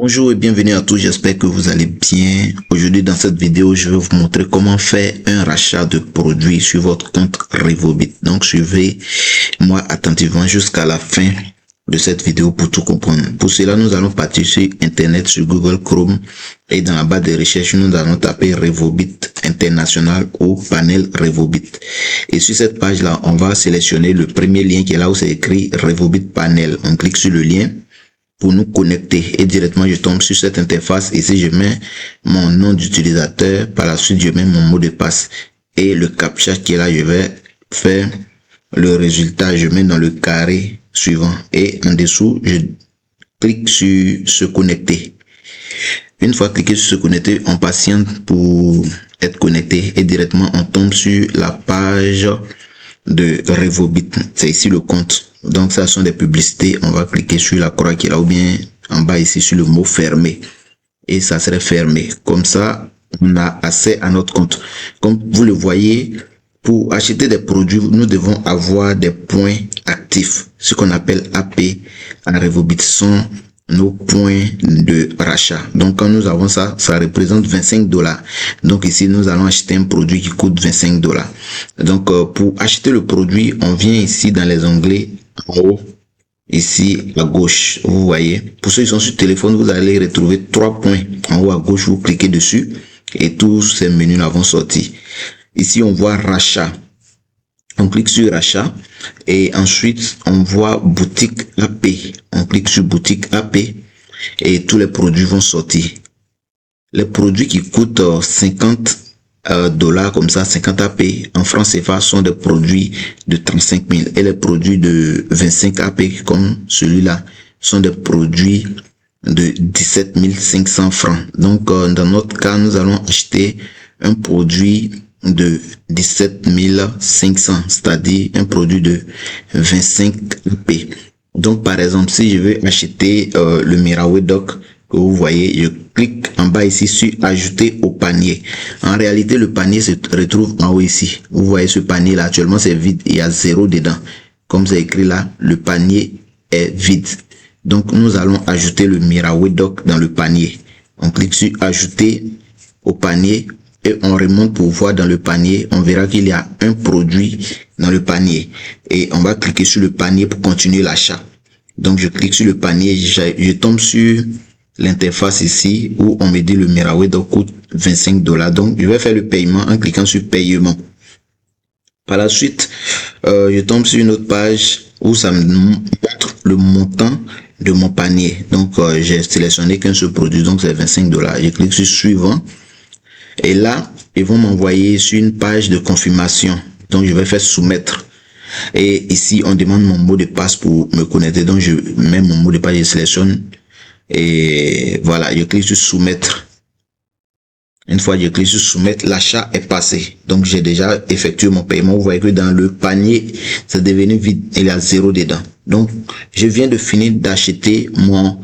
Bonjour et bienvenue à tous, j'espère que vous allez bien. Aujourd'hui dans cette vidéo, je vais vous montrer comment faire un rachat de produits sur votre compte Revobit. Donc suivez-moi attentivement jusqu'à la fin de cette vidéo pour tout comprendre. Pour cela, nous allons partir sur Internet, sur Google Chrome et dans la barre de recherche, nous allons taper Revobit International ou panel Revobit. Et sur cette page-là, on va sélectionner le premier lien qui est là où c'est écrit Revobit Panel. On clique sur le lien pour nous connecter et directement je tombe sur cette interface. Ici je mets mon nom d'utilisateur, par la suite je mets mon mot de passe et le captcha qui est là, je vais faire le résultat, je mets dans le carré suivant et en dessous je clique sur se connecter. Une fois cliqué sur se connecter, on patiente pour être connecté et directement on tombe sur la page de Revobit. C'est ici le compte. Donc ça sont des publicités. On va cliquer sur la croix qui est là ou bien en bas ici sur le mot fermé. Et ça serait fermé. Comme ça, on a accès à notre compte. Comme vous le voyez, pour acheter des produits, nous devons avoir des points actifs. Ce qu'on appelle AP en Revobit sont nos points de rachat. Donc quand nous avons ça, ça représente 25 $. Donc ici, nous allons acheter un produit qui coûte 25 $. Donc pour acheter le produit, on vient ici dans les onglets en haut, ici à gauche, vous voyez. Pour ceux qui sont sur téléphone, vous allez retrouver 3 points en haut à gauche, vous cliquez dessus et tous ces menus là vont sortir. Ici, on voit rachat. On clique sur rachat et ensuite on voit boutique AP. On clique sur boutique AP et tous les produits vont sortir. Les produits qui coûtent 50 $ comme ça, 50 AP en francs CFA sont des produits de 35 000 et les produits de 25 AP comme celui-là sont des produits de 17 500 francs. Donc dans notre cas, nous allons acheter un produit de 17 500, c'est-à-dire un produit de 25 AP. Donc par exemple, si je veux acheter le Miraway Dock que vous voyez, je clique en bas ici sur ajouter au panier. En réalité, le panier se retrouve en haut ici. Vous voyez ce panier là, actuellement c'est vide, il y a 0 dedans. Comme c'est écrit là, le panier est vide. Donc nous allons ajouter le Miraway Dock dans le panier. On clique sur ajouter au panier et on remonte pour voir dans le panier. On verra qu'il y a un produit dans le panier et on va cliquer sur le panier pour continuer l'achat. Donc je clique sur le panier, je tombe sur l'interface ici où on me dit le Miraway Dock coûte 25 $. Donc je vais faire le paiement en cliquant sur paiement. Par la suite, je tombe sur une autre page où ça me montre le montant de mon panier. Donc j'ai sélectionné qu'un seul produit, donc c'est 25 $. Je clique sur suivant. Et là, ils vont m'envoyer sur une page de confirmation. Donc, je vais faire soumettre. Et ici, on demande mon mot de passe pour me connecter. Donc, je mets mon mot de passe, je sélectionne. Et voilà, je clique sur soumettre. Une fois que je clique sur soumettre, l'achat est passé. Donc, j'ai déjà effectué mon paiement. Vous voyez que dans le panier, c'est devenu vide. Il y a 0 dedans. Donc, je viens de finir d'acheter mon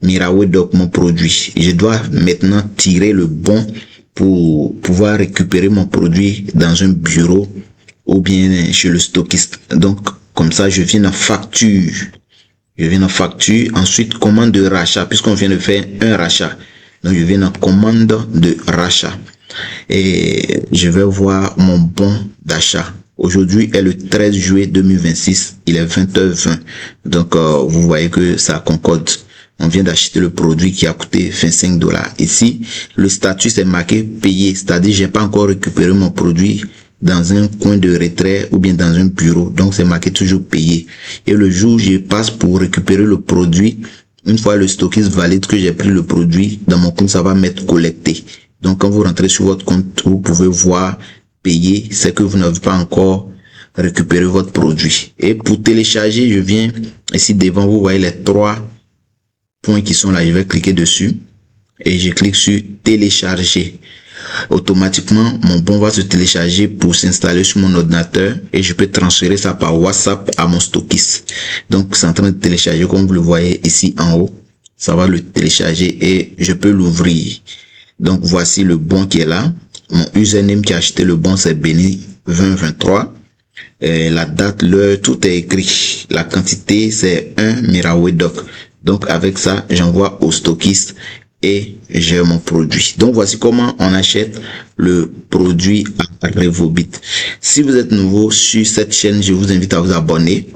Miraway Dock, mon produit. Je dois maintenant tirer le bon pour pouvoir récupérer mon produit dans un bureau ou bien chez le stockiste. Donc, comme ça, je viens en facture. Ensuite, commande de rachat, puisqu'on vient de faire un rachat. Donc, je viens en commande de rachat. Et je vais voir mon bon d'achat. Aujourd'hui est le 13 juillet 2026. Il est 20h20. Donc, vous voyez que ça concorde. On vient d'acheter le produit qui a coûté 25 $. Ici, le statut c'est marqué payé, c'est-à-dire j'ai pas encore récupéré mon produit dans un coin de retrait ou bien dans un bureau. Donc c'est marqué toujours payé. Et le jour où je passe pour récupérer le produit, une fois le stockiste valide que j'ai pris le produit, dans mon compte ça va mettre collecté. Donc quand vous rentrez sur votre compte, vous pouvez voir payé, c'est que vous n'avez pas encore récupéré votre produit. Et pour télécharger, je viens ici devant, vous voyez les 3 points qui sont là, je vais cliquer dessus et je clique sur télécharger. Automatiquement, mon bon va se télécharger pour s'installer sur mon ordinateur et je peux transférer ça par WhatsApp à mon stockiste. Donc, c'est en train de télécharger comme vous le voyez ici en haut. Ça va le télécharger et je peux l'ouvrir. Donc, voici le bon qui est là. Mon username qui a acheté le bon, c'est Benny 2023. La date, l'heure, tout est écrit. La quantité, c'est un Miraway Dock. Donc avec ça, j'envoie au stockiste et j'ai mon produit. Donc voici comment on achète le produit à Revobit. Si vous êtes nouveau sur cette chaîne, je vous invite à vous abonner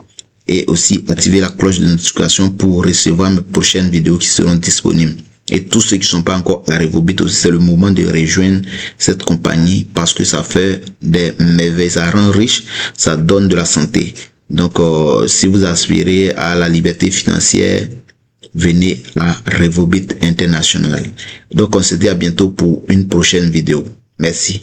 et aussi activer la cloche de notification pour recevoir mes prochaines vidéos qui seront disponibles. Et tous ceux qui ne sont pas encore à Revobit aussi, c'est le moment de rejoindre cette compagnie parce que ça fait des merveilles, ça rend riche, ça donne de la santé. Donc, si vous aspirez à la liberté financière, venez à Revobit International. Donc, on se dit à bientôt pour une prochaine vidéo. Merci.